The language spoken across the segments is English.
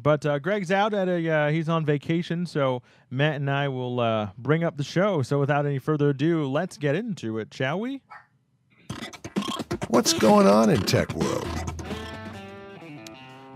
But Greg's out at he's on vacation, so Matt and I will bring up the show. So without any further ado, let's get into it, shall we? What's going on in tech world?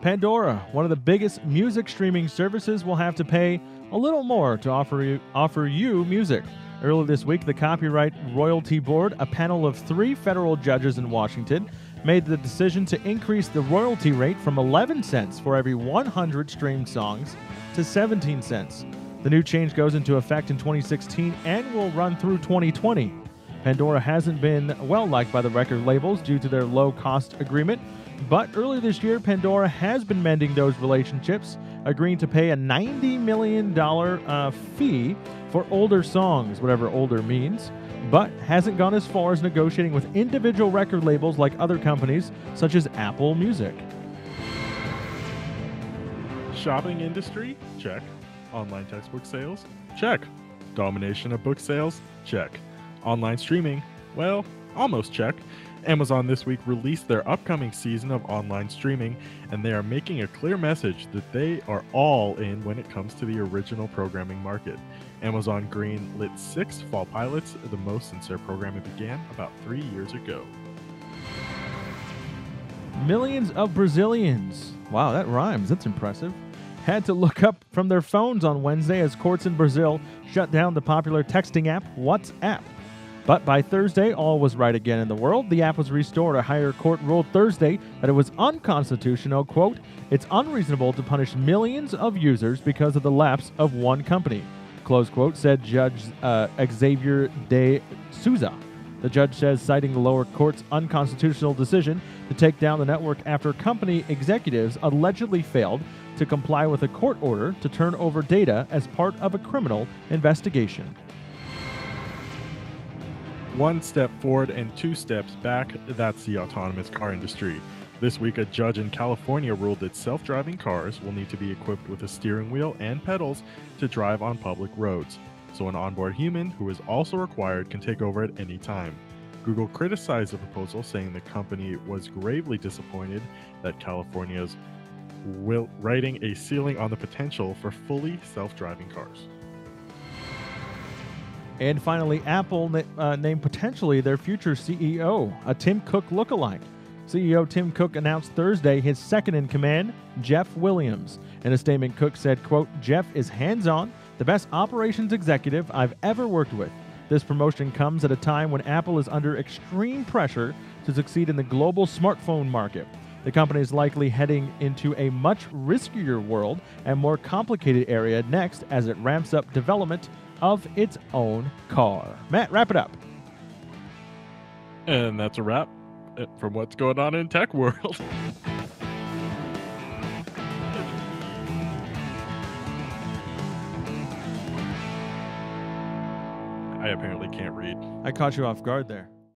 Pandora, one of the biggest music streaming services, will have to pay a little more to offer you music. Earlier this week, the Copyright Royalty Board, a panel of 3 federal judges in Washington, made the decision to increase the royalty rate from 11 cents for every 100 streamed songs to 17 cents. The new change goes into effect in 2016 and will run through 2020. Pandora hasn't been well liked by the record labels due to their low-cost agreement, but earlier this year, Pandora has been mending those relationships, agreeing to pay a $90 million fee for older songs, whatever older means, but hasn't gone as far as negotiating with individual record labels like other companies, such as Apple Music. Shopping industry? Check. Online textbook sales? Check. Domination of book sales? Check. Online streaming? Well, almost check. Amazon this week released their upcoming season of online streaming, and they are making a clear message that they are all in when it comes to the original programming market. Amazon Green lit 6 fall pilots, the most since their programming began about 3 years ago. Millions of Brazilians, wow, that rhymes, that's impressive, had to look up from their phones on Wednesday as courts in Brazil shut down the popular texting app WhatsApp. But by Thursday, all was right again in the world. The app was restored. A higher court ruled Thursday that it was unconstitutional. Quote, it's unreasonable to punish millions of users because of the lapse of one company, close quote, said Judge Xavier de Souza. The judge says, citing the lower court's unconstitutional decision to take down the network after company executives allegedly failed to comply with a court order to turn over data as part of a criminal investigation. One step forward and 2 steps back, that's the autonomous car industry. This week, a judge in California ruled that self-driving cars will need to be equipped with a steering wheel and pedals to drive on public roads, so an onboard human, who is also required, can take over at any time. Google criticized the proposal, saying the company was gravely disappointed that California is writing a ceiling on the potential for fully self-driving cars. And finally, Apple named potentially their future CEO, a Tim Cook lookalike. CEO Tim Cook announced Thursday his second-in-command, Jeff Williams. In a statement, Cook said, quote, Jeff is hands-on, the best operations executive I've ever worked with. This promotion comes at a time when Apple is under extreme pressure to succeed in the global smartphone market. The company is likely heading into a much riskier world and more complicated area next as it ramps up development of its own car. Matt, wrap it up. And that's a wrap from what's going on in tech world. I apparently can't read. I caught you off guard there.